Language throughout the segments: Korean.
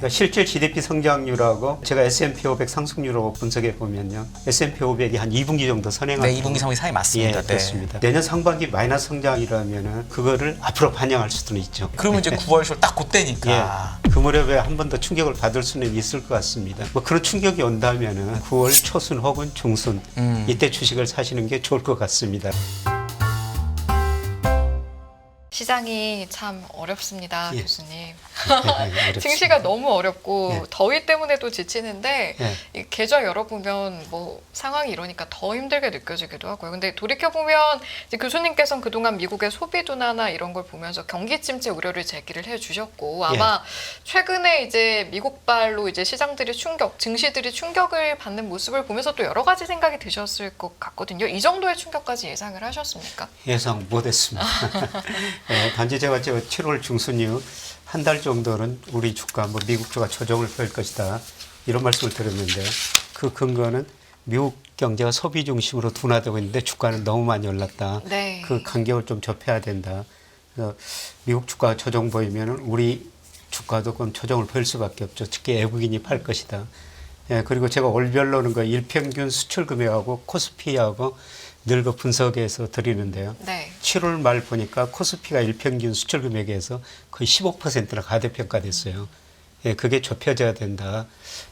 그러니까 실질 GDP 성장률하고 제가 S&P 500 상승률하고 분석해 보면요, S&P 500이 한 2분기 정도 선행하고, 네, 2분기 상황이 사이 맞습니다. 예, 그렇습니다. 내년 상반기 마이너스 성장이라면은 그거를 앞으로 반영할 수도 있죠. 그러면 이제 9월, 10월 딱 그때니까. 예, 그 무렵에 한 번 더 충격을 받을 수는 있을 것 같습니다. 뭐 그런 충격이 온다면은 9월 초순 혹은 중순 이때 주식을 사시는 게 좋을 것 같습니다. 시장이 참 어렵습니다, 예. 교수님. 어렵습니다. 증시가 너무 어렵고 예. 더위 때문에도 지치는데 예. 이 계좌 열어보면 뭐 상황이 이러니까 더 힘들게 느껴지기도 하고요. 근데 돌이켜보면 이제 교수님께서는 그동안 미국의 소비 둔화나 이런 걸 보면서 경기 침체 우려를 제기를 해주셨고 아마 최근에 이제 미국발로 이제 시장들이 증시들이 충격을 받는 모습을 보면서 또 여러 가지 생각이 드셨을 것 같거든요. 이 정도의 충격까지 예상을 하셨습니까? 예상 못했습니다. 예, 단지 제가 7월 중순 이후 한 달 정도는 우리 주가, 뭐 미국 주가 조정을 펼 것이다 이런 말씀을 드렸는데, 그 근거는 미국 경제가 소비 중심으로 둔화되고 있는데 주가는 너무 많이 올랐다. 네. 그 간격을 좀 좁혀야 된다. 그래서 미국 주가 조정 보이면은 우리 주가도 그럼 조정을 보일 수밖에 없죠. 특히 외국인이 팔 것이다. 예, 그리고 제가 월별로는 그 일평균 수출 금액하고 코스피하고 늘 그 분석해서 드리는데요. 네. 7월 말 보니까 코스피가 일평균 수출 금액에서 거의 15%나 가대평가됐어요. 예, 그게 좁혀져야 된다.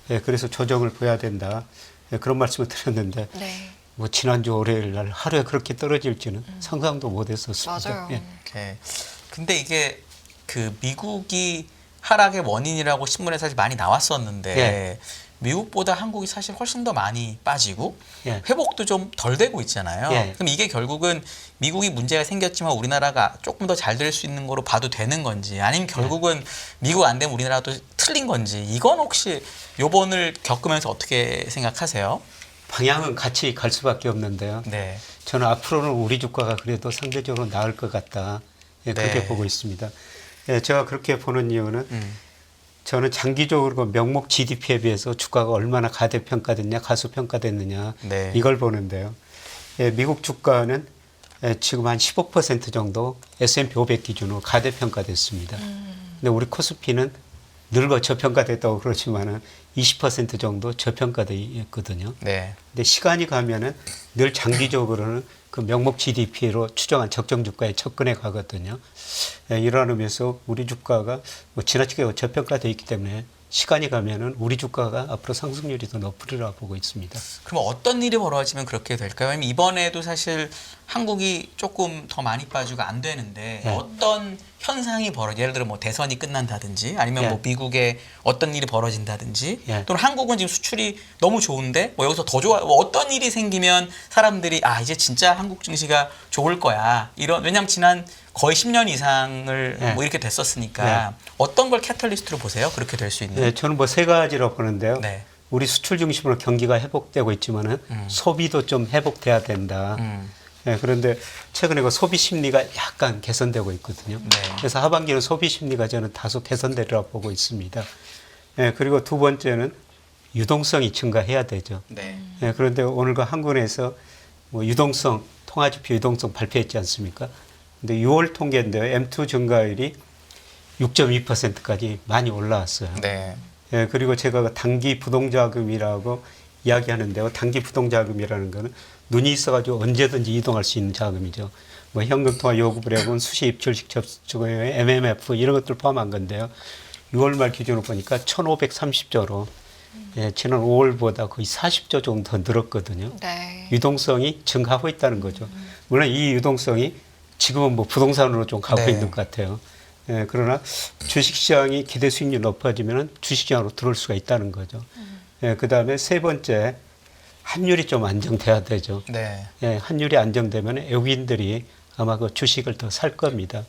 예, 그래서 조정을 보여야 된다. 예, 그런 말씀을 드렸는데, 네. 뭐 지난주 월요일 날 하루에 그렇게 떨어질지는 상상도 못했었습니다. 맞아요. 예. 네. 근데 이게 그 미국이 하락의 원인이라고 신문에 사실 많이 나왔었는데 예. 미국보다 한국이 사실 훨씬 더 많이 빠지고 예. 회복도 좀 덜 되고 있잖아요. 예. 그럼 이게 결국은 미국이 문제가 생겼지만 우리나라가 조금 더 잘 될 수 있는 거로 봐도 되는 건지, 아니면 결국은 미국 안 되면 우리나라도 틀린 건지, 이건 혹시 요번을 겪으면서 어떻게 생각하세요? 방향은 같이 갈 수밖에 없는데요. 네. 저는 앞으로는 우리 주가가 그래도 상대적으로 나을 것 같다. 예, 그렇게 네. 보고 있습니다. 예, 제가 그렇게 보는 이유는 저는 장기적으로 그 명목 GDP에 비해서 주가가 얼마나 가대평가됐냐, 가소평가됐느냐 네. 이걸 보는데요. 예, 미국 주가는 지금 한 15% 정도 S&P 500 기준으로 가대평가됐습니다. 근데 우리 코스피는 늙어 저평가됐다고 그러지만은 20% 정도 저평가되어 있거든요. 네. 근데 시간이 가면은 늘 장기적으로는 그 명목 GDP로 추정한 적정 주가에 접근해 가거든요. 예, 이러한 의미에서 우리 주가가 뭐 지나치게 저평가되어 있기 때문에 시간이 가면은 우리 주가가 앞으로 상승률이 더 높으리라 보고 있습니다. 그럼 어떤 일이 벌어지면 그렇게 될까요? 왜냐면 이번에도 사실 한국이 조금 더 많이 빠지고 안 되는데 네. 어떤 현상이 예를 들어 뭐 대선이 끝난다든지 아니면 네. 뭐 미국에 어떤 일이 벌어진다든지 네. 또는 한국은 지금 수출이 너무 좋은데 뭐 여기서 더 좋아, 뭐 어떤 일이 생기면 사람들이 아 이제 진짜 한국 증시가 좋을 거야 이런, 왜냐면 지난 거의 10년 이상을 네. 뭐 이렇게 됐었으니까 어떤 걸 캐털리스트로 보세요? 그렇게 될 수 있는. 네, 저는 뭐 세 가지로 보는데요. 네. 우리 수출 중심으로 경기가 회복되고 있지만은 소비도 좀 회복돼야 된다. 네, 그런데 최근에 그 소비 심리가 약간 개선되고 있거든요. 네. 그래서 하반기는 소비 심리가 저는 다소 개선되리라 보고 있습니다. 네, 그리고 두 번째는 유동성이 증가해야 되죠. 네. 네, 그런데 오늘 그 한국에서 뭐 유동성, 통화지표 유동성 발표했지 않습니까? 근데 6월 통계인데요. M2 증가율이 6.2%까지 많이 올라왔어요. 네. 예, 그리고 제가 그 단기 부동자금이라고 이야기하는데요. 단기 부동자금이라는 거는 눈이 있어가지고 언제든지 이동할 수 있는 자금이죠. 뭐 현금 통화 요구불액은 수시 입출식 접수금, MMF 이런 것들 포함한 건데요. 6월 말 기준으로 보니까 1,530조로 예, 지난 5월보다 거의 40조 정도 더 늘었거든요. 네. 유동성이 증가하고 있다는 거죠. 물론 이 유동성이 지금은 뭐 부동산으로 좀 가고 네. 있는 것 같아요. 예, 그러나 주식시장이 기대 수익률이 높아지면 주식시장으로 들어올 수가 있다는 거죠. 예, 그 다음에 세 번째, 환율이 좀 안정돼야 되죠. 네. 예, 환율이 안정되면 외국인들이 아마 그 주식을 더 살 겁니다.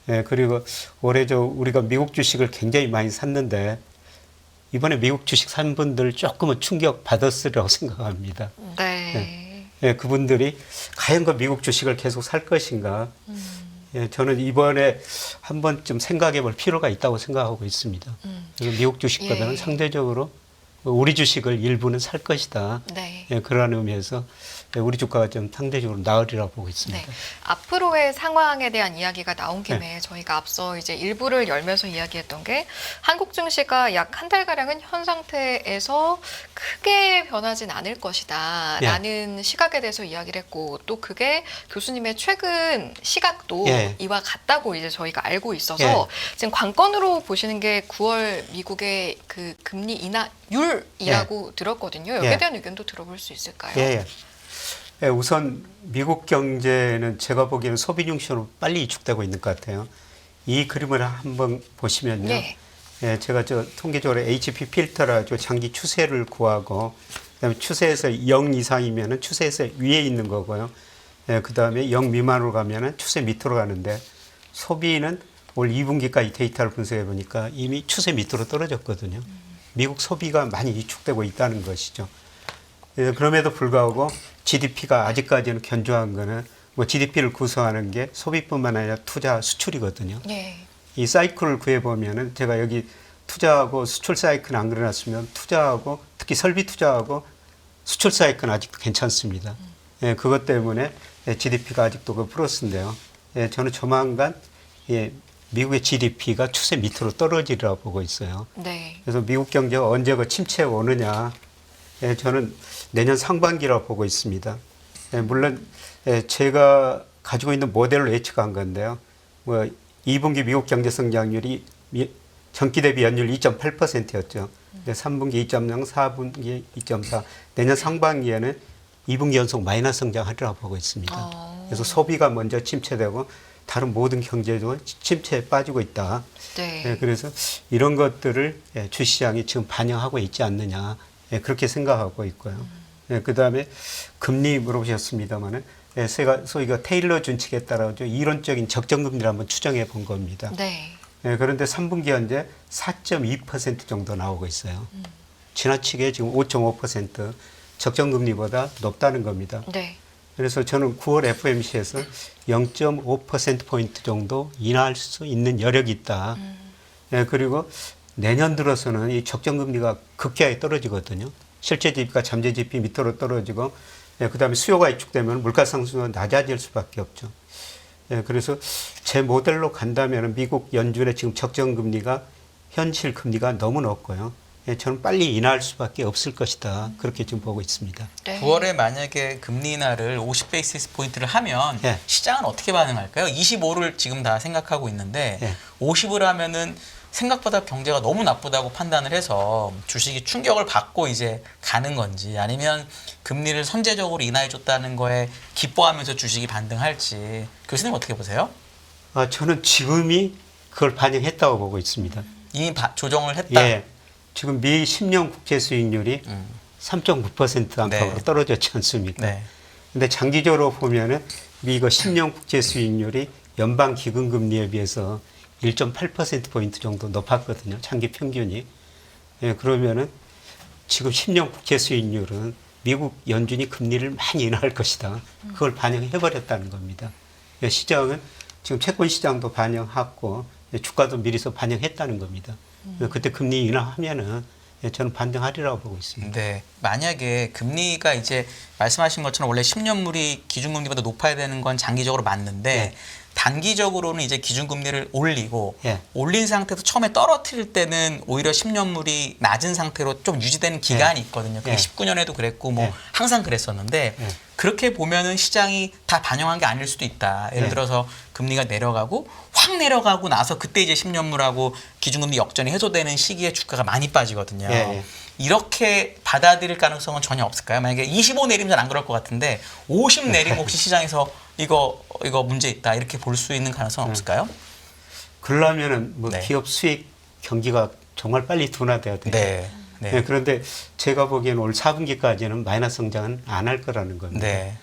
예, 그리고 올해 우리가 미국 주식을 굉장히 많이 샀는데 이번에 미국 주식 산 분들 조금은 충격 받았으리라고 생각합니다. 네. 예, 그분들이 과연 그 미국 주식을 계속 살 것인가. 예, 저는 이번에 한 번쯤 생각해 볼 필요가 있다고 생각하고 있습니다. 그래서 미국 주식보다는 예. 상대적으로 우리 주식을 일부는 살 것이다. 네. 예, 그러한 의미에서 우리 주가가 좀 상대적으로 나으리라고 보고 있습니다. 네. 앞으로의 상황에 대한 이야기가 나온 김에 네. 저희가 앞서 이제 일부를 열면서 이야기했던 게 한국 증시가 약 한 달가량은 현 상태에서 크게 변하진 않을 것이다 예. 라는 시각에 대해서 이야기를 했고 또 그게 교수님의 최근 시각도 예. 이와 같다고 이제 저희가 알고 있어서 예. 지금 관건으로 보시는 게 9월 미국의 그 금리 인하율이라고 들었거든요. 여기에 예. 대한 의견도 들어볼 수 있을까요? 예. 예, 우선 미국 경제는 제가 보기에는 소비 중심으로 빨리 위축되고 있는 것 같아요. 이 그림을 한번 보시면요. 네. 예, 제가 통계적으로 HP 필터라 장기 추세를 구하고 그다음에 추세에서 0 이상이면은 추세에서 위에 있는 거고요. 예, 그다음에 0 미만으로 가면은 추세 밑으로 가는데 소비는 올 2분기까지 데이터를 분석해 보니까 이미 추세 밑으로 떨어졌거든요. 미국 소비가 많이 위축되고 있다는 것이죠. 예, 그럼에도 불구하고 GDP가 아직까지는 견조한 거는 뭐 GDP를 구성하는 게 소비뿐만 아니라 투자, 수출이거든요. 네. 이 사이클을 구해보면은 제가 여기 투자하고 수출 사이클 안 그려놨으면 투자하고 특히 설비 투자하고 수출 사이클은 아직도 괜찮습니다. 예, 그것 때문에 GDP가 아직도 그 플러스인데요. 예, 저는 조만간 미국의 GDP가 추세 밑으로 떨어지리라고 보고 있어요. 네. 그래서 미국 경제가 언제 그 침체에 오느냐, 저는 내년 상반기라고 보고 있습니다. 물론 제가 가지고 있는 모델로 예측한 건데요. 뭐 2분기 미국 경제 성장률이 전기 대비 연율 2.8%였죠. 3분기 2.0, 4분기 2.4. 내년 상반기에는 2분기 연속 마이너스 성장하리라고 보고 있습니다. 그래서 소비가 먼저 침체되고 다른 모든 경제도 침체에 빠지고 있다. 네. 그래서 이런 것들을 주시장이 지금 반영하고 있지 않느냐 그렇게 생각하고 있고요. 그다음에 금리 물어보셨습니다만은 소위 테일러 준칙에 따라 이론적인 적정금리를 한번 추정해 본 겁니다. 네. 그런데 3분기 현재 4.2% 정도 나오고 있어요. 지나치게 지금 5.5% 적정금리보다 높다는 겁니다. 네. 그래서 저는 9월 FOMC에서 0.5%포인트 정도 인하할 수 있는 여력이 있다. 그리고 내년 들어서는 이 적정금리가 급격하게 떨어지거든요. 실제 지표가 잠재 지표 밑으로 떨어지고 그다음에 수요가 위축되면 물가 상승은 낮아질 수밖에 없죠. 그래서 제 모델로 간다면 미국 연준의 지금 적정금리가 현실 금리가 너무 높고요. 저는 빨리 인하할 수밖에 없을 것이다. 그렇게 지금 보고 있습니다. 네. 9월에 만약에 금리 인하를 50베이시스 포인트를 하면 예. 시장은 어떻게 반응할까요? 25를 지금 다 생각하고 있는데 예. 50을 하면은 생각보다 경제가 너무 나쁘다고 판단을 해서 주식이 충격을 받고 이제 가는 건지 아니면 금리를 선제적으로 인하해 줬다는 거에 기뻐하면서 주식이 반등할지 교수님 어떻게 보세요? 저는 지금이 그걸 반영했다고 보고 있습니다. 이미 조정을 했다. 예. 지금 미 10년 국채 수익률이 3.9% 안팎으로 네. 떨어졌지 않습니까? 네. 근데 장기적으로 보면은 미국 10년 국채 수익률이 연방 기금 금리에 비해서 1.8%포인트 정도 높았거든요. 장기 평균이. 그러면은 지금 10년 국채 수익률은 미국 연준이 금리를 많이 인하할 것이다. 그걸 반영해버렸다는 겁니다. 시장은 지금 채권 시장도 반영하고 주가도 미리서 반영했다는 겁니다. 그때 금리 인하하면은 저는 반등하리라고 보고 있습니다. 네. 만약에 금리가 이제 말씀하신 것처럼 원래 10년물이 기준금리보다 높아야 되는 건 장기적으로 맞는데 네. 단기적으로는 이제 기준금리를 올리고 예. 올린 상태에서 처음에 떨어뜨릴 때는 오히려 10년물이 낮은 상태로 좀 유지되는 기간이 있거든요. 그게 예. 19년에도 그랬고 뭐 예. 항상 그랬었는데 예. 그렇게 보면은 시장이 다 반영한 게 아닐 수도 있다. 예를 예. 들어서 금리가 내려가고 확 내려가고 나서 그때 이제 10년물하고 기준금리 역전이 해소되는 시기에 주가가 많이 빠지거든요. 예, 예. 이렇게 받아들일 가능성은 전혀 없을까요? 만약에 25 내리면 잘 안 그럴 것 같은데 50 내리면 혹시 시장에서 이거 문제 있다 이렇게 볼 수 있는 가능성은 없을까요? 그러려면은 뭐 네. 기업 수익 경기가 정말 빨리 둔화돼야 돼요. 네. 네. 네, 그런데 제가 보기에는 올 4분기까지는 마이너스 성장은 안 할 거라는 겁니다. 네.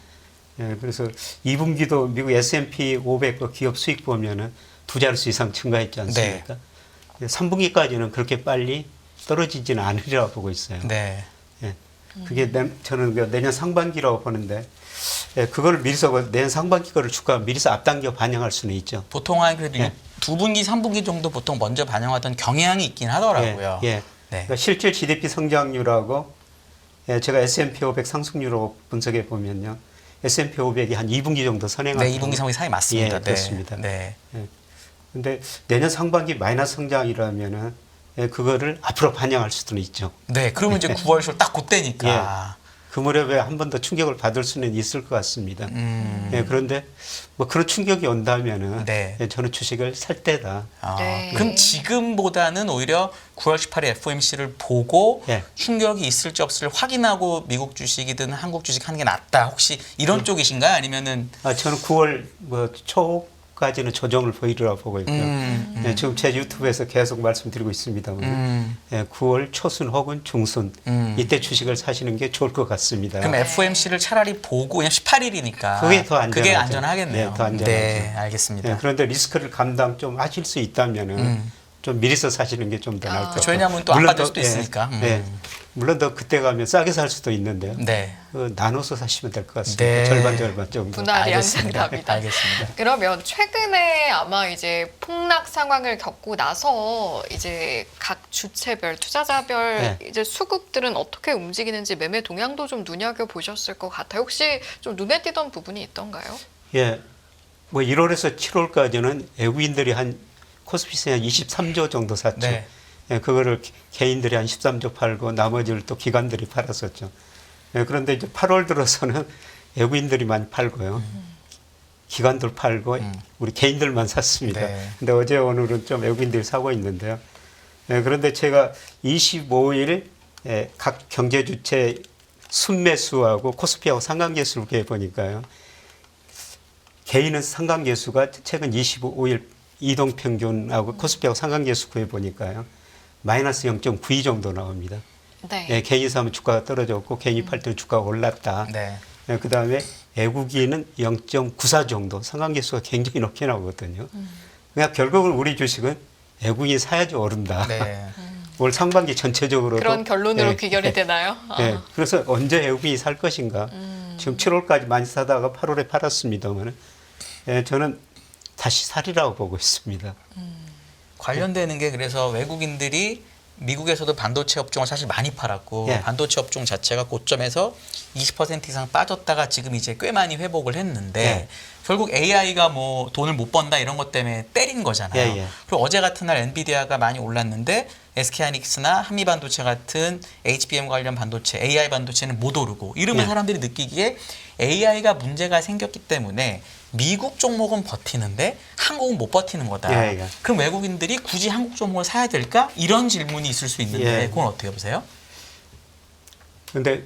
그래서 2분기도 미국 S&P 500 기업 수익 보면은 두 자릿수 이상 증가했지 않습니까? 3분기까지는 그렇게 빨리 떨어지지는 않으리라고 보고 있어요. 네. 그게 저는 내년 상반기라고 보는데 그걸 미리서 내년 상반기 거를 주가 미리서 앞당겨 반영할 수는 있죠. 보통 한 그래도 예. 2분기, 3분기 정도 보통 먼저 반영하던 경향이 있긴 하더라고요. 예. 네. 그러니까 실질 GDP 성장률하고 제가 S&P 500 상승률로 분석해 보면요. S&P 500이 한 2분기 정도 선행하고 네, 2분기 상황이 맞습니다. 예, 그렇습니다. 네. 근데 내년 상반기 마이너스 성장이라면은 그거를 앞으로 반영할 수도 있죠. 네, 그러면 이제 9월 초 딱 그때니까. 그 무렵에 한 번 더 충격을 받을 수는 있을 것 같습니다. 그런데 뭐 그런 충격이 온다면은 네. 저는 주식을 살 때다. 네. 그럼 지금보다는 오히려 9월 18일 FOMC를 보고 예. 충격이 있을지 없을지 확인하고 미국 주식이든 한국 주식 하는 게 낫다. 혹시 이런 쪽이신가요? 아니면은 저는 9월 뭐 초까지는 조정을 보이리라고 보고 있고요. 지금 제 유튜브에서 계속 말씀드리고 있습니다만 9월 초순 혹은 중순 이때 주식을 사시는 게 좋을 것 같습니다. 그럼 FOMC를 차라리 보고 그냥 18일이니까 그게 더 안전하죠. 그게 안전하겠네요. 네, 더 안전하죠. 네, 알겠습니다. 그런데 리스크를 감당 좀 하실 수 있다면은 좀 미리서 사시는 게 좀 더 나을 것 같아요. 그렇죠. 왜냐하면 또 안 받을 수도 있으니까. 물론 더 그때 가면 싸게 살 수도 있는데요. 네. 나눠서 사시면 될 것 같습니다. 네. 절반 정도. 분할이 알겠습니다. 한상답니다. 알겠습니다. 그러면 최근에 아마 이제 폭락 상황을 겪고 나서 이제 각 주체별, 투자자별 이제 수급들은 어떻게 움직이는지 매매 동향도 좀 눈여겨 보셨을 것 같아요. 혹시 좀 눈에 띄던 부분이 있던가요? 예, 뭐 1월에서 7월까지는 외국인들이 한 코스피스에 한 23조 정도 샀죠. 네. 그거를 개인들이 한 13조 팔고 나머지를 또 기관들이 팔았었죠. 그런데 이제 8월 들어서는 외국인들이 많이 팔고요. 기관들 팔고 우리 개인들만 샀습니다. 네. 근데 어제 오늘은 좀 외국인들이 사고 있는데요. 그런데 제가 25일 각 경제 주체 순매수하고 코스피하고 상관계수를 구해 보니까요. 개인은 상관계수가 최근 25일 이동평균하고 코스피하고 상관계수 구해 보니까요. 마이너스 0.92 정도 나옵니다. 네. 개인이 사면 주가가 떨어졌고 개인이 팔 때는 주가가 올랐다. 네. 그다음에 외국인은 0.94 정도 상관계수가 굉장히 높게 나오거든요. 그러니까 결국은 우리 주식은 외국인이 사야지 오른다. 네. 올 상반기 전체적으로 그런 결론으로 귀결이 되나요? 그래서 언제 외국인이 살 것인가. 지금 7월까지 많이 사다가 8월에 팔았습니다만 저는 다시 살이라고 보고 있습니다. 관련되는 게 그래서 외국인들이 미국에서도 반도체 업종을 사실 많이 팔았고 예. 반도체 업종 자체가 고점에서 20% 이상 빠졌다가 지금 이제 꽤 많이 회복을 했는데 예. 결국 AI가 뭐 돈을 못 번다 이런 것 때문에 때린 거잖아요. 예, 예. 그리고 어제 같은 날 엔비디아가 많이 올랐는데 SK하이닉스나 한미반도체 같은 HBM 관련 반도체, AI 반도체는 못 오르고 이러면 예. 사람들이 느끼기에 AI가 문제가 생겼기 때문에 미국 종목은 버티는데 한국은 못 버티는 거다. 예, 예. 그럼 외국인들이 굳이 한국 종목을 사야 될까? 이런 질문이 있을 수 있는데 예. 그건 어떻게 보세요? 그런데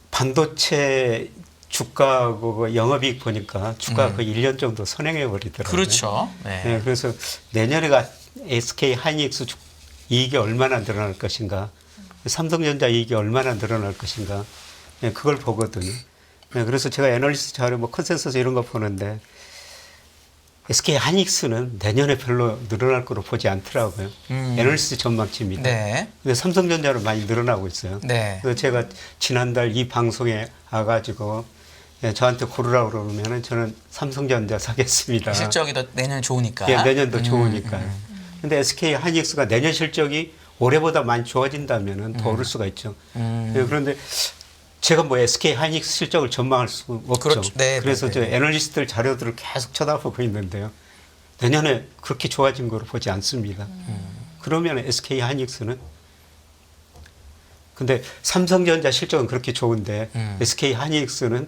반도체 주가 그 영업이익 보니까 주가 거의 1년 정도 선행해 버리더라고요. 그렇죠. 네. 그래서 내년에가 SK 하이닉스 이익이 얼마나 늘어날 것인가, 삼성전자 이익이 얼마나 늘어날 것인가, 그걸 보거든요. 그래서 제가 애널리스트 자료, 뭐 컨센서스 이런 거 보는데 SK 하이닉스는 내년에 별로 늘어날 거로 보지 않더라고요. 애널리스트 전망치입니다. 네. 근데 삼성전자는 많이 늘어나고 있어요. 네. 그래서 제가 지난달 이 방송에 와가지고 저한테 고르라고 그러면은 저는 삼성전자 사겠습니다. 실적이 더 내년 좋으니까. 예, 내년도 좋으니까요. 근데 SK 하이닉스가 내년 실적이 올해보다 많이 좋아진다면은 더 오를 수가 있죠. 그런데 제가 뭐 SK 하이닉스 실적을 전망할 수 없죠. 그렇죠. 네, 그래서 네, 저 네. 애널리스트들 자료들을 계속 쳐다보고 있는데요. 내년에 그렇게 좋아진 거로 보지 않습니다. 그러면 SK 하이닉스는 근데 삼성전자 실적은 그렇게 좋은데 SK 하이닉스는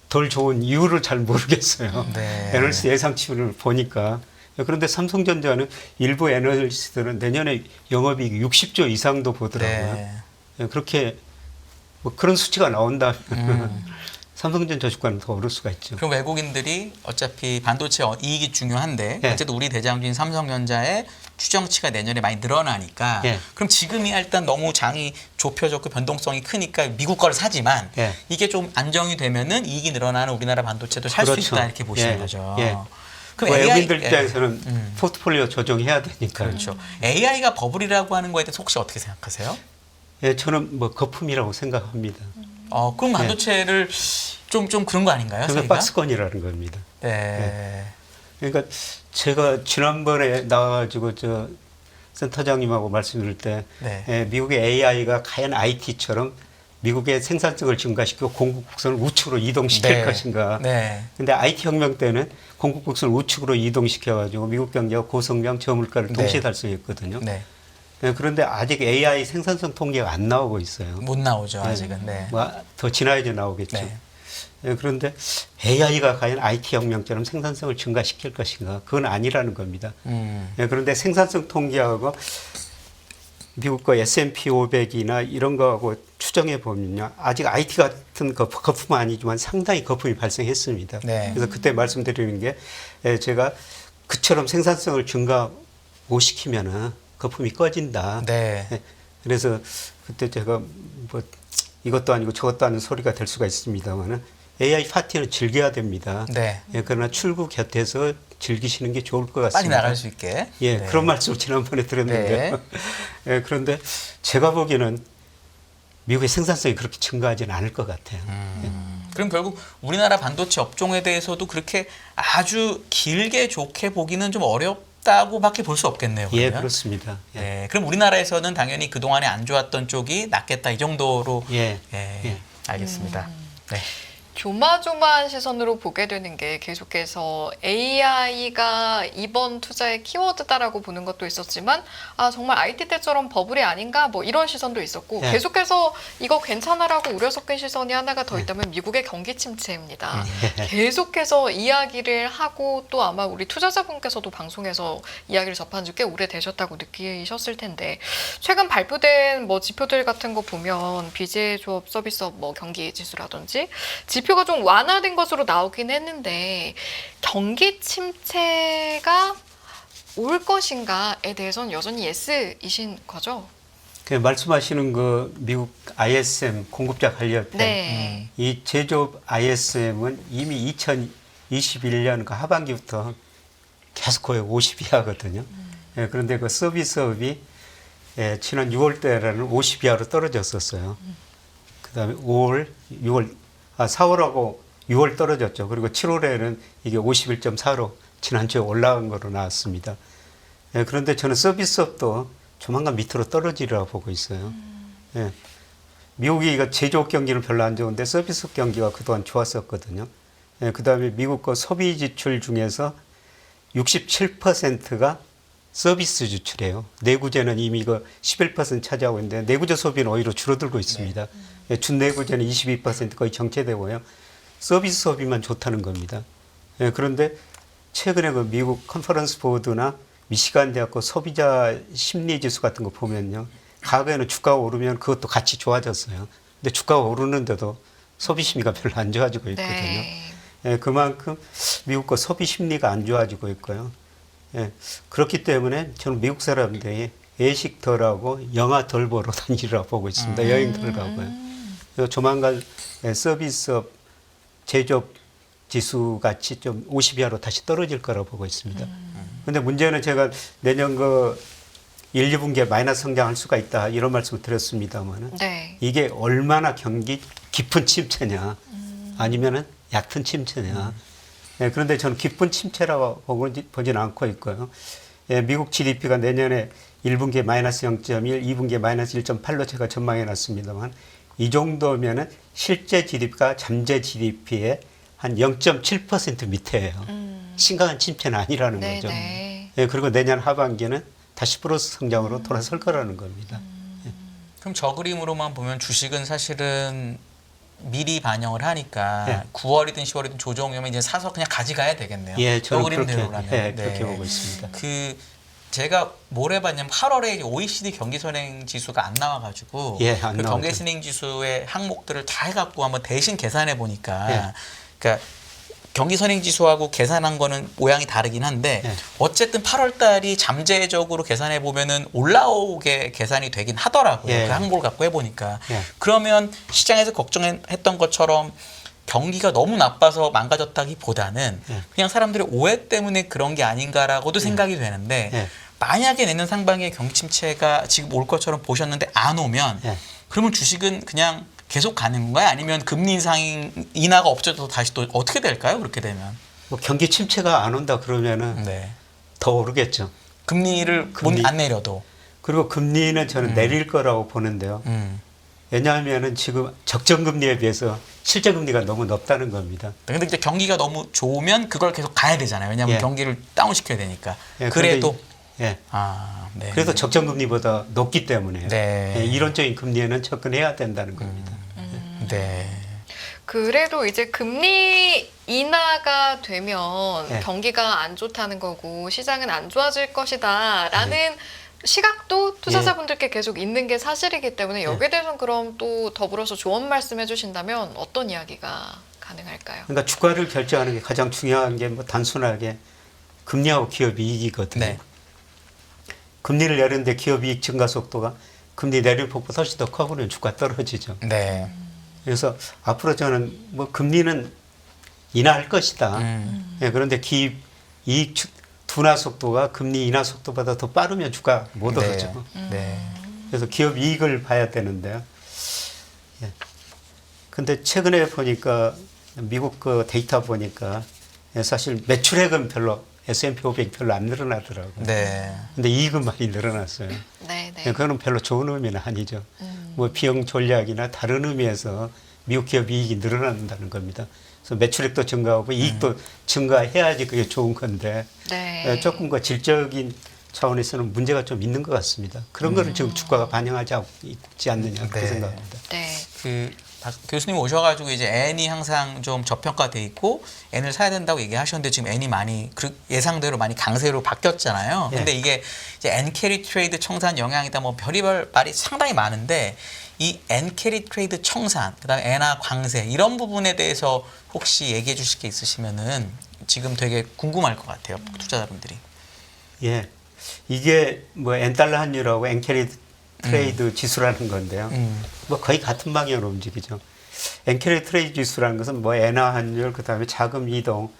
덜 좋은 이유를 잘 모르겠어요. 네. 애널리스트 예상치를 보니까. 그런데 삼성전자는 일부 애널리스트들은 내년에 영업이익 60조 이상도 보더라고요. 네. 그렇게 뭐 그런 수치가 나온다면 삼성전자 주가는 더 오를 수가 있죠. 그럼 외국인들이 어차피 반도체 이익이 중요한데 예. 어쨌든 우리 대장주인 삼성전자의 추정치가 내년에 많이 늘어나니까 예. 그럼 지금이 일단 너무 장이 좁혀졌고 변동성이 크니까 미국 거를 사지만 예. 이게 좀 안정이 되면은 이익이 늘어나는 우리나라 반도체도 살 수 그렇죠. 있다 이렇게 보시는 예. 거죠. 예. 그럼 뭐 AI 외국인들 입장에서는 포트폴리오 조정해야 되니까. 그렇죠. AI가 버블이라고 하는 거에 대해서 혹시 어떻게 생각하세요? 예, 저는 뭐 거품이라고 생각합니다. 그럼 반도체를 좀 그런 거 아닌가요? 그게 사이가? 박스권이라는 겁니다. 네. 그러니까 제가 지난번에 나와가지고 저 센터장님하고 말씀드릴 때 네. 미국의 AI가 과연 IT처럼 미국의 생산성을 증가시키고 공급 곡선을 우측으로 이동시킬 네. 것인가. 네. 근데 IT 혁명 때는 공급 곡선을 우측으로 이동시켜가지고 미국 경제가 고성장 저물가를 동시에 네. 달성했거든요. 네. 네, 그런데 아직 AI 생산성 통계가 안 나오고 있어요. 못 나오죠, 아직은. 네. 더 지나야지 나오겠죠. 네. 네, 그런데 AI가 과연 IT 혁명처럼 생산성을 증가시킬 것인가? 그건 아니라는 겁니다. 네, 그런데 생산성 통계하고 미국 거 S&P 500이나 이런 거하고 추정해 보면요. 아직 IT 같은 거품은 아니지만 상당히 거품이 발생했습니다. 네. 그래서 그때 말씀드리는 게 제가 그처럼 생산성을 증가 못 시키면은 거품이 꺼진다. 네. 그래서 그때 제가 뭐 이것도 아니고 저것도 아닌 소리가 될 수가 있습니다만은 AI 파티는 즐겨야 됩니다. 네. 그러나 출구 곁에서 즐기시는 게 좋을 것 같습니다. 빨리 나갈 수 있게. 예, 네. 그런 말씀 지난번에 드렸는데, 예, 그런데 제가 보기에는 미국의 생산성이 그렇게 증가하지는 않을 것 같아요. 그럼 결국 우리나라 반도체 업종에 대해서도 그렇게 아주 길게 좋게 보기는 좀 어렵다고밖에 볼 수 없겠네요. 예, 그러면. 그렇습니다. 예. 네, 그럼 우리나라에서는 당연히 그동안에 안 좋았던 쪽이 낫겠다 이 정도로 예. 예, 알겠습니다. 네. 조마조마한 시선으로 보게 되는 게 계속해서 AI가 이번 투자의 키워드다라고 보는 것도 있었지만 아 정말 IT 때처럼 버블이 아닌가 뭐 이런 시선도 있었고 네. 계속해서 이거 괜찮아라고 우려 섞인 시선이 하나가 더 있다면 미국의 경기 침체입니다. 계속해서 이야기를 하고 또 아마 우리 투자자분께서도 방송에서 이야기를 접한 지 꽤 오래되셨다고 느끼셨을 텐데 최근 발표된 뭐 지표들 같은 거 보면 BJ 조업 서비스업 뭐 경기 지수라든지 지표가 좀 완화된 것으로 나오긴 했는데 경기 침체가 올 것인가에 대해서는 여전히 예스이신 거죠? 그 말씀하시는 그 미국 ISM 공급자 관리협회 네. 이 제조업 ISM은 이미 2021년 그 하반기부터 계속 거의 50 이하거든요. 예, 그런데 그 서비스업이 지난 6월 달에는 50 이하로 떨어졌었어요. 그다음에 5월, 6월, 4월하고 6월 떨어졌죠. 그리고 7월에는 이게 51.4로 지난주에 올라간 거로 나왔습니다. 예, 그런데 저는 서비스업도 조만간 밑으로 떨어지리라고 보고 있어요. 예. 미국이 이거 제조업 경기는 별로 안 좋은데 서비스업 경기가 그동안 좋았었거든요. 예, 그다음에 미국 거 소비 지출 중에서 67%가 서비스 지출이에요. 내구재는 이미 그 11% 차지하고 있는데 내구재 소비는 오히려 줄어들고 있습니다. 예, 준내구재는 22% 거의 정체되고요. 서비스 소비만 좋다는 겁니다. 예, 그런데 최근에 그 미국 컨퍼런스 보드나 미시간 대학교 소비자 심리 지수 같은 거 보면요. 과거에는 주가가 오르면 그것도 같이 좋아졌어요. 근데 주가가 오르는데도 소비 심리가 별로 안 좋아지고 있거든요. 네. 예, 그만큼 미국 거 소비 심리가 안 좋아지고 있고요. 예, 그렇기 때문에 저는 미국 사람들이 외식 덜하고 영화 덜 보러 다니리라고 보고 있습니다. 여행 덜 가고요. 그래서 조만간 서비스업 제조업 지수 같이 좀 50 이하로 다시 떨어질 거라고 보고 있습니다. 근데 문제는 제가 내년 그 1, 2분기에 마이너스 성장할 수가 있다 이런 말씀을 드렸습니다만은 네. 이게 얼마나 경기 깊은 침체냐 아니면은 얕은 침체냐. 예, 그런데 저는 깊은 침체라고 보지는 않고 있고요. 예, 미국 GDP가 내년에 1분기에 마이너스 0.1, 2분기에 마이너스 1.8로 제가 전망해 놨습니다만 이 정도면은 실제 GDP가 잠재 GDP의 한 0.7% 밑에예요. 심각한 침체는 아니라는 네, 거죠. 네. 예, 그리고 내년 하반기는 다시 플러스 성장으로 돌아설 거라는 겁니다. 그럼 저 그림으로만 보면 주식은 사실은 미리 반영을 하니까 예. 9월이든 10월이든 조정이면 이제 사서 그냥 가져가야 되겠네요. 예, 저 저는 그렇게, 그림대로라면. 예, 그렇게 보고 있습니다. 그 제가 뭘 해봤냐면 8월에 OECD 경기 선행 지수가 안 나와가지고 예, 안 그 나오죠. 경기 선행 지수의 항목들을 다 해갖고 한번 대신 계산해 보니까 예. 그러니까 경기 선행 지수하고 계산한 거는 모양이 다르긴 한데 예. 어쨌든 8월 달이 잠재적으로 계산해 보면은 올라오게 계산이 되긴 하더라고요. 예. 그 항목을 갖고 해보니까 예. 그러면 시장에서 걱정했던 것처럼 경기가 너무 나빠서 망가졌다기보다는 예. 그냥 사람들의 오해 때문에 그런 게 아닌가라고도 생각이 되는데 예. 만약에 내년 상반기에 경기 침체가 지금 올 것처럼 보셨는데 안 오면 예. 그러면 주식은 그냥 계속 가는 건가요? 아니면 금리 인하가 없어져서 다시 또 어떻게 될까요? 그렇게 되면 뭐 경기 침체가 안 온다 그러면은 네. 더 오르겠죠. 금리를 금리. 안 내려도 그리고 금리는 저는 내릴 거라고 보는데요. 왜냐하면은 지금 적정금리에 비해서 실제금리가 너무 높다는 겁니다. 근데 이제 경기가 너무 좋으면 그걸 계속 가야 되잖아요. 왜냐하면 예. 경기를 다운시켜야 되니까. 예, 그래도 예. 네. 그래도 적정금리보다 높기 때문에 네. 예, 이론적인 금리에는 접근해야 된다는 겁니다. 네. 그래도 이제 금리 인하가 되면 네. 경기가 안 좋다는 거고 시장은 안 좋아질 것이다라는 시각도 투자자분들께 계속 있는 게 사실이기 때문에 여기에 대해서는 그럼 또 더불어서 조언 말씀해 주신다면 어떤 이야기가 가능할까요? 그러니까 주가를 결정하는 게 가장 중요한 게 뭐 단순하게 금리하고 기업 이익이거든요. 네. 금리를 내리는데 기업 이익 증가 속도가 금리 내릴 폭보다 훨씬 더 커버리면 주가 떨어지죠. 네. 그래서 앞으로 저는 뭐 금리는 인하할 것이다. 예, 그런데 기업 이익 둔화 속도가 금리 인하 속도보다 더 빠르면 주가 못 오르죠. 네. 그래서 기업 이익을 봐야 되는데요. 예. 근데 최근에 보니까 미국 그 데이터 보니까 사실 매출액은 별로 S&P 500 별로 안 늘어나더라고요. 네. 근데 이익은 많이 늘어났어요. 네, 네. 그거는 별로 좋은 의미는 아니죠. 뭐 비용 전략이나 다른 의미에서 미국 기업 이익이 늘어난다는 겁니다. 그래서 매출액도 증가하고 이익도 증가해야지 그게 좋은 건데 네. 조금 그 질적인 차원에서는 문제가 좀 있는 것 같습니다. 그런 거를 지금 주가가 반영하지 있지 않느냐 그렇게 네. 생각합니다. 네. 박 교수님 오셔가지고 이제 N이 항상 좀 저평가돼 있고 N을 사야 된다고 얘기하셨는데 지금 N이 많이 예상대로 많이 강세로 바뀌었잖아요. 예. 근데 이게 이제 N 캐리 트레이드 청산 영향이다 뭐 별의별 말이 상당히 많은데 이 N 캐리 트레이드 청산 그다음에 N화 강세 이런 부분에 대해서 혹시 얘기해 주실 게 있으시면은 지금 되게 궁금할 것 같아요 투자자분들이. 예, 이게 뭐 N달러 환율하고 N캐리 트레이드 지수라는 건데요. 뭐 거의 같은 방향으로 움직이죠. N캐리 트레이드 지수라는 것은 뭐 엔화 환율 그다음에 자금 이동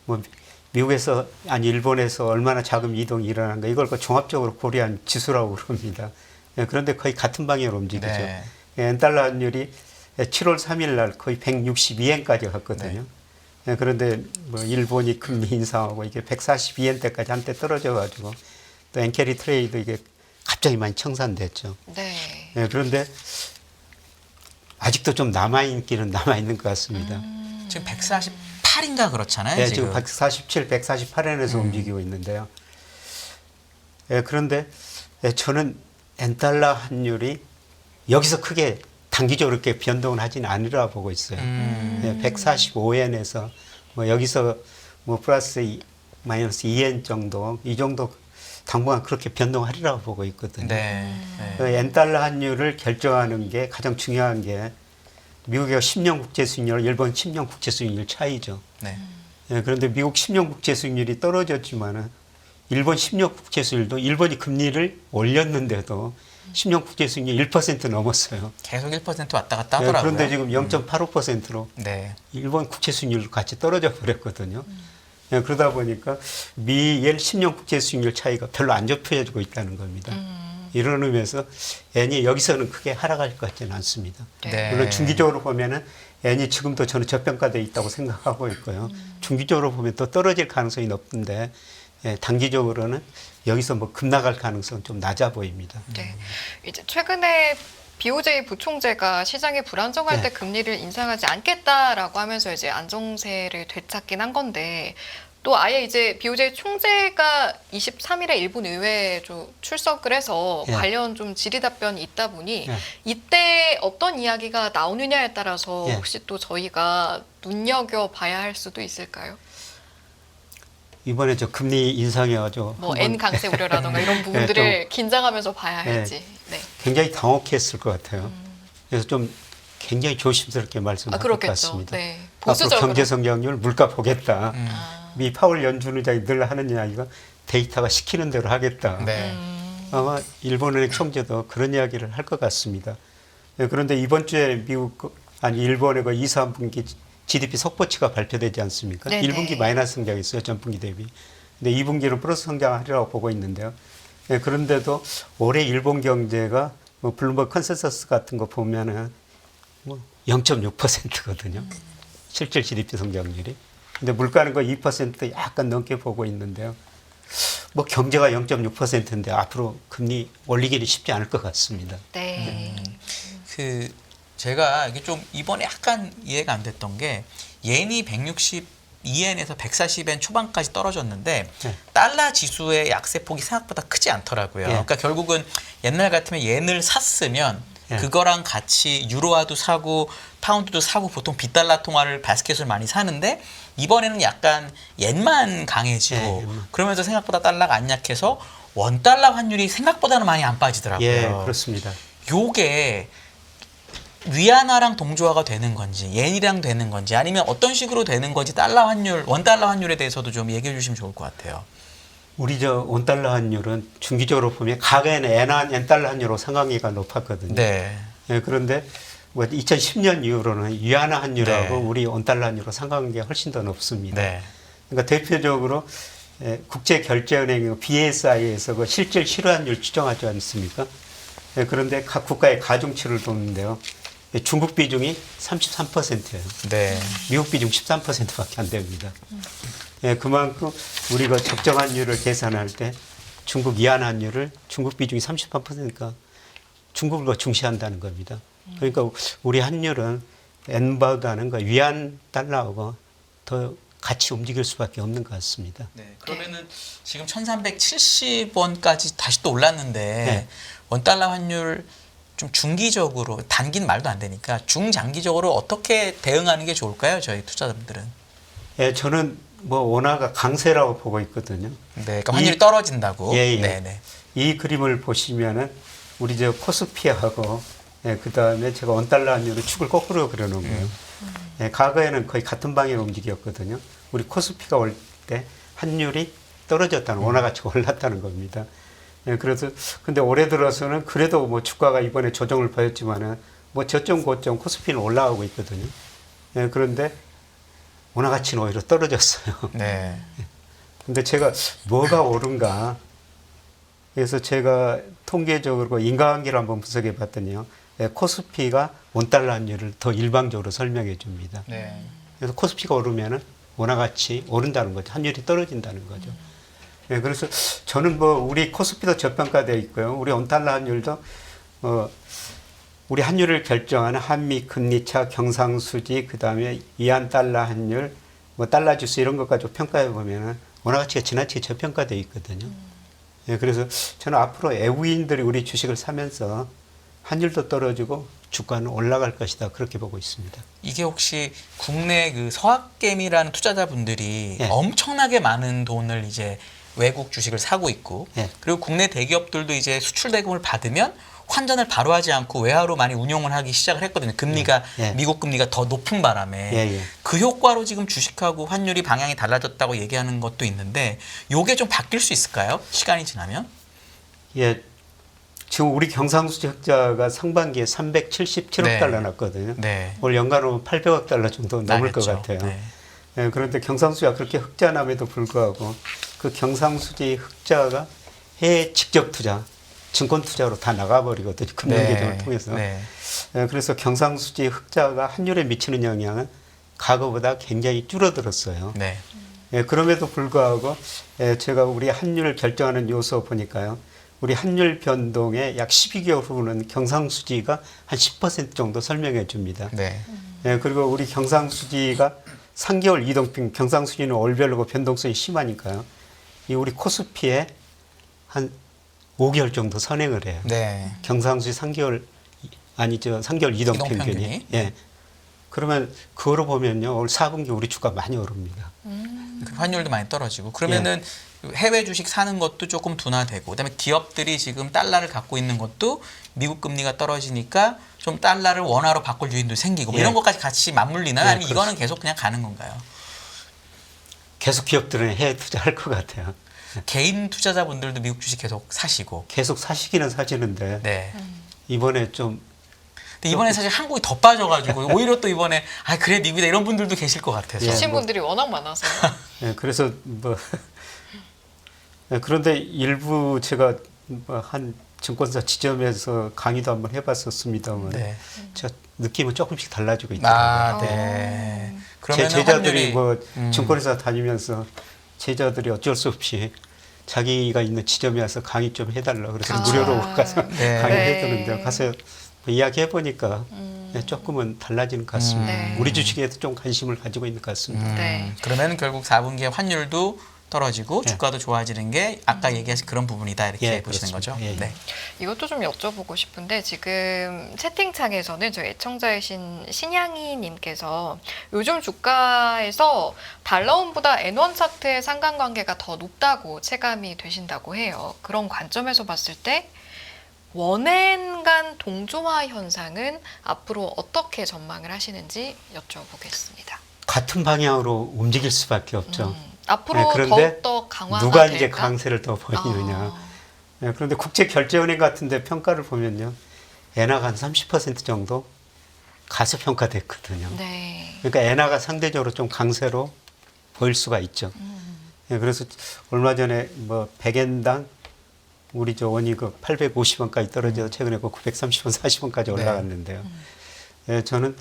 뭐 미국에서 아니 일본에서 얼마나 자금 이동이 일어난가 이걸 그 종합적으로 고려한 지수라고 그럽니다. 예, 그런데 거의 같은 방향으로 움직이죠. 네. 예, N달러 환율이 7월 3일 날 거의 162엔까지 갔거든요. 예, 그런데 뭐 일본이 금리 인상하고 이게 142엔대까지 한때 떨어져 가지고 또 N캐리 트레이드 이게 갑자기 많이 청산됐죠. 네. 예, 그런데 아직도 좀 남아있기는 남아있는 것 같습니다. 지금 148인가 그렇잖아요. 예, 지금. 지금 147, 148엔에서 움직이고 있는데요. 예, 그런데 저는 N달러 환율이 여기서 크게 단기적으로 이렇게 변동을 하지는 않으리라 보고 있어요. 예, 145엔에서 뭐 여기서 뭐 플러스 마이너스 2엔 정도 이 정도 당분간 그렇게 변동하리라고 보고 있거든요. 네. 네. 그 N달러 환율을 결정하는 게 가장 중요한 게 미국의 10년 국채 수익률, 일본 10년 국채 수익률 차이죠. 네. 예, 그런데 미국 10년 국채 수익률이 떨어졌지만은 일본 10년 국채 수익률도 일본이 금리를 올렸는데도 10년 국채 수익률 1% 넘었어요. 계속 1% 왔다 갔다 예, 하더라고요. 그런데 지금 0.85%로 네. 일본 국채 수익률 같이 떨어져 버렸거든요. 예, 그러다 보니까 미일 10년 국채 수익률 차이가 별로 안 좁혀지고 있다는 겁니다. 이런 의미에서 N이 여기서는 크게 하락할 것 같지는 않습니다. 네. 물론 중기적으로 보면은 N이 지금도 저는 저평가되어 있다고 생각하고 있고요. 중기적으로 보면 또 떨어질 가능성이 높은데 예, 단기적으로는 여기서 뭐 급락할 가능성은 좀 낮아 보입니다. 네. 이제 최근에 BOJ 부총재가 시장이 불안정할 네. 때 금리를 인상하지 않겠다라고 하면서 이제 안정세를 되찾긴 한 건데 또 아예 이제 BOJ 총재가 23일에 일본 의회에 좀 출석을 해서 예. 관련 좀 질의 답변이 있다 보니 예. 이때 어떤 이야기가 나오느냐에 따라서 예. 혹시 또 저희가 눈여겨봐야 할 수도 있을까요? 이번에 저 금리 인상해가지고 뭐 한번 N 강세 우려라던가 이런 부분들을 긴장하면서 봐야 할지. 네. 굉장히 당혹했을 것 같아요. 그래서 좀 굉장히 조심스럽게 말씀할 것 그렇겠죠. 같습니다. 네. 앞으로 보수적으로. 경제 성장률 물가 보겠다. 아. 미 파월 연준 의장이 늘 하는 이야기가 데이터가 시키는 대로 하겠다. 네. 아마 일본의 총재도 그런 이야기를 할 것 같습니다. 예, 그런데 이번 주에 일본의 그 2, 3분기 GDP 속보치가 발표되지 않습니까? 네네. 1분기 마이너스 성장했어요, 전분기 대비. 근데 2분기는 플러스 성장하리라고 보고 있는데요. 예, 그런데도 올해 일본 경제가 뭐 블룸버그 컨센서스 같은 거 보면은 뭐 0.6%거든요. 실질 GDP 성장률이. 근데 물가는 거 2% 약간 넘게 보고 있는데요. 뭐 경제가 0.6%인데 앞으로 금리 올리기는 쉽지 않을 것 같습니다. 네. 제가 이게 좀 이번에 약간 이해가 안 됐던 게 yen이 162엔에서 140엔 초반까지 떨어졌는데 네. 달러 지수의 약세폭이 생각보다 크지 않더라고요. 예. 그러니까 결국은 옛날 같으면 yen을 샀으면 예. 그거랑 같이 유로화도 사고 파운드도 사고 보통 비달러 통화를 바스켓을 많이 사는데 이번에는 약간 yen만 강해지고 예, yen만. 그러면서 생각보다 달러가 안 약해서 원달러 환율이 생각보다는 많이 안 빠지더라고요. 예, 그렇습니다. 요게 위안화랑 동조화가 되는 건지 yen이랑 되는 건지 아니면 어떤 식으로 되는 건지 달러 환율, 원달러 환율에 대해서도 좀 얘기해 주시면 좋을 것 같아요. 우리 저 원달러 환율은 중기적으로 보면 과거에는 엔달러 환율로 상관계가 높았거든요. 네. 예, 그런데 뭐 2010년 이후로는 위안화 환율하고 네. 우리 원달러 환율로 상관계가 훨씬 더 높습니다. 네. 그러니까 대표적으로 국제결제은행 BSI에서 그 실질 실환율 추정하지 않습니까? 예, 그런데 각 국가의 가중치를 돕는데요. 중국 비중이 33%예요. 네. 미국 비중 13%밖에 안 됩니다. 예, 그만큼 우리가 적정 환율을 계산할 때 중국 이한 환율을 중국 비중이 33%니까 중국을 더 중시한다는 겁니다. 그러니까 우리 환율은 엔보다는 그 위안 달러하고 더 같이 움직일 수밖에 없는 것 같습니다. 네. 그러면은 지금 1,370원까지 다시 또 올랐는데 네. 원달러 환율 좀 중기적으로 단기는 말도 안 되니까 중장기적으로 어떻게 대응하는 게 좋을까요? 저희 투자자분들은. 예, 저는 뭐 원화가 강세라고 보고 있거든요. 네. 그러니까 환율이 떨어진다고. 예, 예. 네, 네. 이 그림을 보시면은 우리 저 코스피하고 예, 그다음에 제가 원달러 환율을 축을 거꾸로 그려놓은 거예요. 예, 과거에는 거의 같은 방향으로 움직였거든요. 우리 코스피가 올 때 환율이 떨어졌다는 원화 가치가 올랐다는 겁니다. 예, 그래서 근데 올해 들어서는 그래도 뭐 주가가 이번에 조정을 보였지만은 뭐 저점 고점 코스피는 올라가고 있거든요. 예, 그런데 원화 가치는 오히려 떨어졌어요. 네. 근데 제가 뭐가 옳은가? 그래서 제가 통계적으로 인과관계를 한번 분석해 봤더니요. 예, 코스피가 원달러 환율을 더 일방적으로 설명해 줍니다. 네. 그래서 코스피가 오르면은 원화 가치 오른다는 거죠. 환율이 떨어진다는 거죠. 예, 그래서 저는 뭐 우리 코스피도 저평가되어 있고요. 우리 원달러 환율도 우리 환율을 결정하는 한미 금리차 경상수지 그다음에 이한 달러 환율 뭐 달러 지수 이런 것까지 평가해 보면은 원화 가치가 지나치게 저평가되어 있거든요. 예, 그래서 저는 앞으로 외국인들이 우리 주식을 사면서 환율도 떨어지고 주가는 올라갈 것이다 그렇게 보고 있습니다. 이게 혹시 국내 그 서학개미라는 투자자분들이 예. 엄청나게 많은 돈을 이제 외국 주식을 사고 있고 예. 그리고 국내 대기업들도 이제 수출 대금을 받으면 환전을 바로 하지 않고 외화로 많이 운용을 하기 시작을 했거든요. 금리가 예. 미국 금리가 더 높은 바람에 예, 예. 그 효과로 지금 주식하고 환율이 방향이 달라졌다고 얘기하는 것도 있는데 요게 좀 바뀔 수 있을까요? 시간이 지나면? 예, 지금 우리 경상수지 흑자가 상반기에 377억 네. 달러 났거든요. 네. 올 연간으로 800억 달러 정도 넘을 것 나겠죠. 같아요. 네. 예, 그런데 경상수지가 그렇게 흑자남에도 불구하고 그 경상수지 흑자가 해외 직접 투자, 증권 투자로 다 나가버리거든요. 금융계정을 통해서. 네. 예, 그래서 경상수지 흑자가 환율에 미치는 영향은 과거보다 굉장히 줄어들었어요. 네. 예, 그럼에도 불구하고 제가 우리 환율을 결정하는 요소 보니까요. 우리 환율 변동의 약 12개월 후는 경상수지가 한 10% 정도 설명해 줍니다. 네. 예, 그리고 우리 경상수지가 3개월 이동평, 경상수지는 월별로 변동성이 심하니까요. 이 우리 코스피에 한 5개월 정도 선행을 해요. 네. 경상수지 3개월, 아니죠. 3개월 이동평균이. 이동평균이. 예. 그러면 그거로 보면요. 올 4분기 우리 주가 많이 오릅니다. 그 환율도 많이 떨어지고 그러면은 해외 주식 사는 것도 조금 둔화되고 그다음에 기업들이 지금 달러를 갖고 있는 것도 미국 금리가 떨어지니까 좀 달러를 원화로 바꿀 유인도 생기고 뭐 예. 이런 것까지 같이 맞물리나요? 예, 아니면 이거는 계속 그냥 가는 건가요? 계속 기업들은 해외 투자할 것 같아요. 개인 투자자분들도 미국 주식 계속 사시고 계속 사시기는 사시는데 네. 이번에 좀 근데 이번에 사실 한국이 더 빠져가지고 오히려 또 이번에 아 그래 미국이다 이런 분들도 계실 것 같아서 예. 주신 분들이 워낙 많아서. 예, 그래서 뭐 예, 그런데 일부 제가 뭐 한 증권사 지점에서 강의도 한번 해봤었습니다만 네. 저 느낌은 조금씩 달라지고 있더라고요. 아, 네. 제 그러면 제자들이 뭐 음. 증권회사 다니면서 제자들이 어쩔 수 없이 자기가 있는 지점에 와서 강의 좀 해달라 그래서 아. 무료로 가서 네. 강의를 네. 해주는데 가서 뭐 이야기해 보니까 조금은 달라지는 것 같습니다. 네. 우리 주식에도 좀 관심을 가지고 있는 것 같습니다. 네. 그러면 결국 4분기에 환율도 떨어지고 예. 주가도 좋아지는 게 아까 얘기하신 그런 부분이다 이렇게 예, 보시는 그렇습니다. 거죠. 예, 예. 네. 이것도 좀 여쭤보고 싶은데 지금 채팅창에서는 저희 애청자이신 신양이님께서 요즘 주가에서 달러원보다 N1 차트의 상관관계가 더 높다고 체감이 되신다고 해요. 그런 관점에서 봤을 때 원엔 간 동조화 현상은 앞으로 어떻게 전망을 하시는지 여쭤보겠습니다. 같은 방향으로 움직일 수밖에 없죠. 앞으로 네, 그런데 더욱더 강화가 누가 될까? 이제 강세를 더 보이느냐. 아, 네, 그런데 국제결제은행 같은데 평가를 보면요, 엔화가 한 30% 정도 가소평가됐거든요. 네. 그러니까 엔화가 상대적으로 좀 강세로 보일 수가 있죠. 네, 그래서 얼마 전에 뭐 100엔당 우리 저 원이 그 850원까지 떨어져서 최근에 그 930원, 40원까지 올라갔는데요. 네, 저는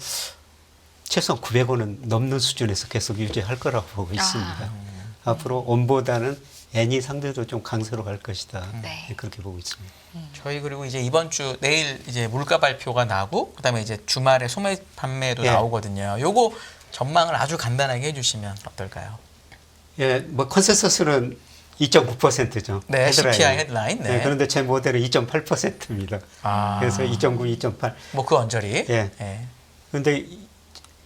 최소한 900원은 넘는 수준에서 계속 유지할 거라고 보고 있습니다. 앞으로 원보다는 N이 상대적으로 좀 강세로 갈 것이다. 네. 네, 그렇게 보고 있습니다. 저희 그리고 이제 이번 주 내일 이제 물가 발표가 나고 그다음에 이제 주말에 소매 판매도 예. 나오거든요. 요거 전망을 아주 간단하게 해주시면 어떨까요? 예, 뭐 컨센서스는 2.9%죠. 네, CPI 헤드라인. 네. 그런데 제 모델은 2.8%입니다. 아. 그래서 2.9, 2.8. 뭐 그 언저리. 예. 예. 그런데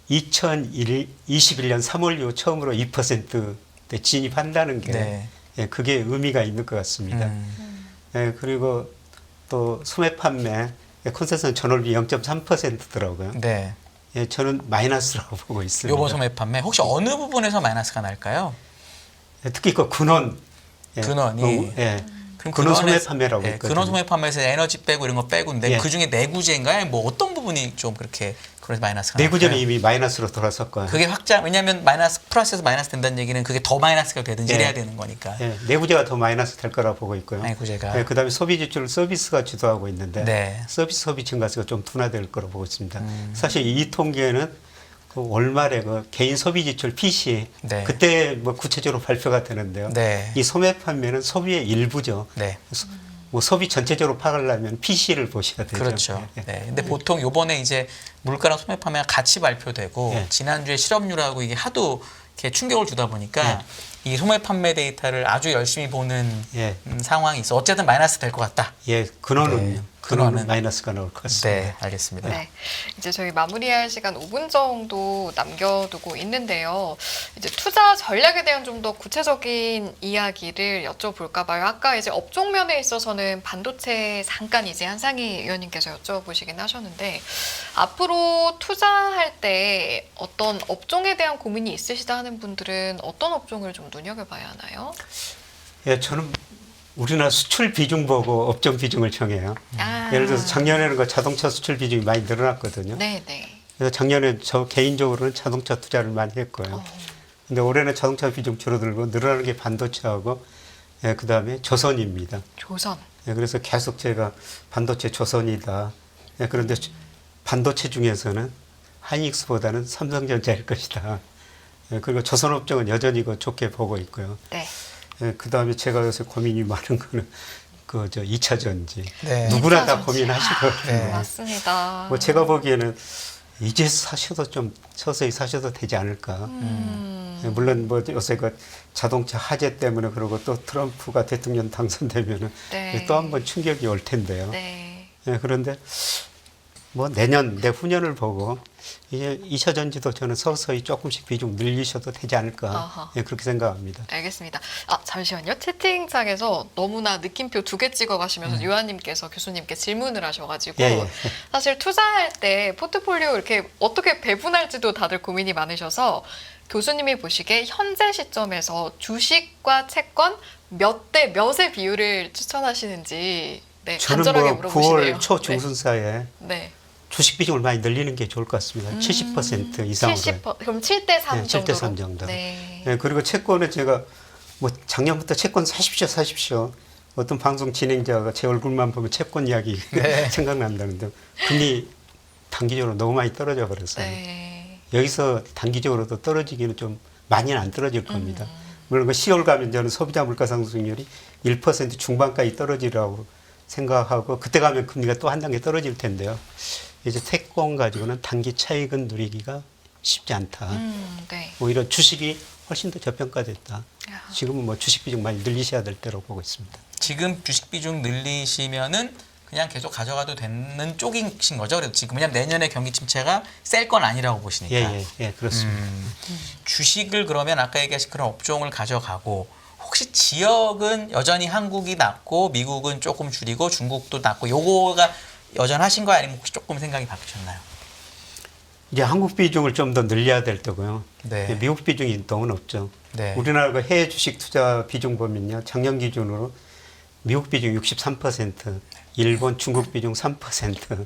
2021년 3월 이후 처음으로 2%대 진입한다는 게 네. 예, 그게 의미가 있는 것 같습니다. 예, 그리고 또 소매 판매 컨센서스 전월비 0.3%더라고요. 네. 예, 저는 마이너스라고 보고 있습니다. 요번 소매 판매 혹시 어느 부분에서 마이너스가 날까요? 예, 특히 그 근원 근원이. 예, 그럼 근원 소매 근원에서- 판매라고 예, 있거든요. 근원 소매 판매에서 에너지 빼고 이런 거 빼고인데 예. 그 중에 내구재인가요? 뭐 어떤 부분이 좀 그렇게 그래서 마이너스가 내구재는 날까요? 이미 마이너스로 돌아섰고요. 그게 확장 왜냐하면 마이너스 플러스에서 마이너스 된다는 얘기는 그게 더 마이너스가 되든지 예. 이래야 되는 거니까. 예, 내구재가 더 마이너스 될 거라 보고 있고요. 내구재가. 예, 그다음에 소비 지출 서비스가 주도하고 있는데 네. 서비스 소비 증가세가 좀 둔화될 거라 보고 있습니다. 사실 이 통계는 그 월말에 그 개인 소비 지출 PC 네. 그때 뭐 구체적으로 발표가 되는데요. 네. 이 소매 판매는 소비의 일부죠. 네. 뭐 소비 전체적으로 파악하려면 PC를 보셔야 되죠. 그렇죠. 예. 네. 근데 보통 요번에 이제 물가랑 소매 판매가 같이 발표되고 예. 지난주에 실업률하고 이게 하도 이렇게 충격을 주다 보니까 예. 이 소매 판매 데이터를 아주 열심히 보는 예. 상황이 있어. 어쨌든 마이너스 될 것 같다. 예, 근원은 네. 근원은 근원은 마이너스가 나올 것 같습니다. 네, 알겠습니다. 네. 이제 저희 마무리할 시간 5분 정도 남겨두고 있는데요. 이제 투자 전략에 대한 좀 더 구체적인 이야기를 여쭤볼까 봐요. 아까 이제 업종 면에 있어서는 반도체 잠깐 이제 한상희 의원님께서 여쭤보시긴 하셨는데 앞으로 투자할 때 어떤 업종에 대한 고민이 있으시다 하는 분들은 어떤 업종을 좀 눈여겨봐야 하나요? 예, 저는 우리나라 수출 비중 보고 업종 비중을 정해요. 아. 예를 들어서 작년에는 그 자동차 수출 비중이 많이 늘어났거든요. 네네. 그래서 작년에 저 개인적으로는 자동차 투자를 많이 했고요. 근데 올해는 자동차 비중 줄어들고 늘어나는 게 반도체하고 예, 그다음에 조선입니다. 조선. 예, 그래서 계속 제가 반도체 조선이다. 예, 그런데 반도체 중에서는 하이닉스보다는 삼성전자일 것이다. 예, 그리고 조선업종은 여전히 그 좋게 보고 있고요. 네. 예, 그다음에 제가 요새 고민이 많은 거는 그 저 2차 전지. 네. 누구나 다 2차 전지. 고민하실 것 같은데. 네. 맞습니다. 뭐 제가 보기에는 이제 사셔도 좀 서서히 사셔도 되지 않을까. 예, 물론 뭐 요새 그 자동차 화재 때문에 그러고 또 트럼프가 대통령 당선되면은 네. 또 한 번 충격이 올 텐데요. 네. 예, 그런데 뭐 내후년을 보고 이제 2차 전지도 저는 서서히 조금씩 비중 늘리셔도 되지 않을까. 아하. 예, 그렇게 생각합니다. 알겠습니다. 아, 잠시만요. 채팅창에서 너무나 느낌표 2개 찍어 가시면서 요한님께서 교수님께 질문을 하셔가지고 예, 예. 사실 투자할 때 포트폴리오 이렇게 어떻게 배분할지도 다들 고민이 많으셔서 교수님이 보시기에 현재 시점에서 주식과 채권 몇 대 몇의 비율을 추천하시는지 네, 저는 간절하게 뭐 물어보시네요. 9월 초 중순사에 네. 주식 비중을 많이 늘리는 게 좋을 것 같습니다. 70% 이상으로. 70%, 그럼 7대 3 네, 정도로. 7대 3 정도. 네. 예, 그리고 채권은 제가 뭐 작년부터 채권 사십시오. 어떤 방송 진행자가 제 얼굴만 보면 채권 이야기 네. 생각난다는데 금리 단기적으로 너무 많이 떨어져 버렸어요. 네. 여기서 단기적으로도 떨어지기는 좀 많이는 안 떨어질 겁니다. 물론 그 10월 가면 저는 소비자 물가 상승률이 1% 중반까지 떨어지라고 생각하고 그때 가면 금리가 또 한 단계 떨어질 텐데요. 이제 채권 가지고는 단기 차익은 누리기가 쉽지 않다. 네. 오히려 주식이 훨씬 더 저평가됐다. 야. 지금은 뭐 주식 비중 많이 늘리셔야 될 때로 보고 있습니다. 지금 주식 비중 늘리시면은 그냥 계속 가져가도 되는 쪽이신 거죠. 그래도 지금 왜냐면 내년에 경기 침체가 셀 건 아니라고 보시니까. 예, 그렇습니다. 주식을 그러면 아까 얘기하신 그런 업종을 가져가고 혹시 지역은 여전히 한국이 낮고 미국은 조금 줄이고 중국도 낮고 요거가 여전하신 거예요? 아니면 혹시 조금 생각이 바뀌셨나요? 이제 한국 비중을 좀 더 늘려야 될 거고요. 네. 미국 비중이 너무 높죠. 네. 우리나라가 해외 주식 투자 비중 보면요. 작년 기준으로 미국 비중 63%, 일본, 중국 비중 3%.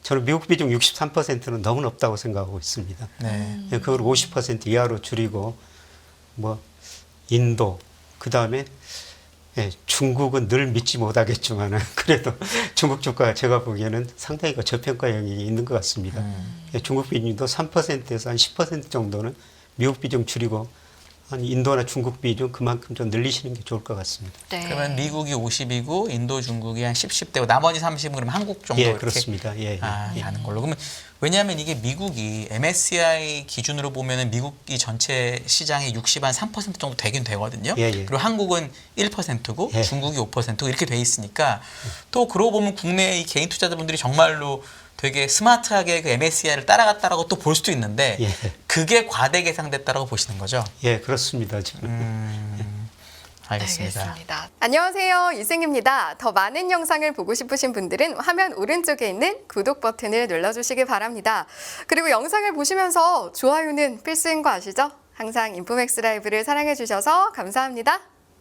저는 미국 비중 63%는 너무 높다고 생각하고 있습니다. 네. 그걸 50% 이하로 줄이고 뭐 인도 그다음에 중국은 늘 믿지 못하겠지만은 그래도 중국 주가가 제가 보기에는 상당히 그 저평가 영역이 있는 것 같습니다. 중국 비중도 3%에서 한 10% 정도는 미국 비중 줄이고 한 인도나 중국 비중 그만큼 좀 늘리시는 게 좋을 것 같습니다. 네. 그러면 미국이 50이고 인도, 중국이 한 10대고 나머지 30은 그럼 한국 정도 예, 이렇게 그렇습니다. 예. 하는 걸로. 그러면 왜냐하면 이게 미국이 MSCI 기준으로 보면은 미국이 전체 시장의 60한 3% 정도 되긴 되거든요. 예. 그리고 한국은 1%고 예. 중국이 5%고 이렇게 돼 있으니까 또 그러고 보면 국내 이 개인 투자자분들이 정말로 되게 스마트하게 그 MSCI를 따라갔다라고 또 볼 수도 있는데 예. 그게 과대 계상됐다라고 보시는 거죠. 예, 그렇습니다. 저는. 알겠습니다. 알겠습니다. 안녕하세요. 이승입니다. 더 많은 영상을 보고 싶으신 분들은 화면 오른쪽에 있는 구독 버튼을 눌러주시기 바랍니다. 그리고 영상을 보시면서 좋아요는 필수인 거 아시죠? 항상 인포맥스 라이브를 사랑해 주셔서 감사합니다.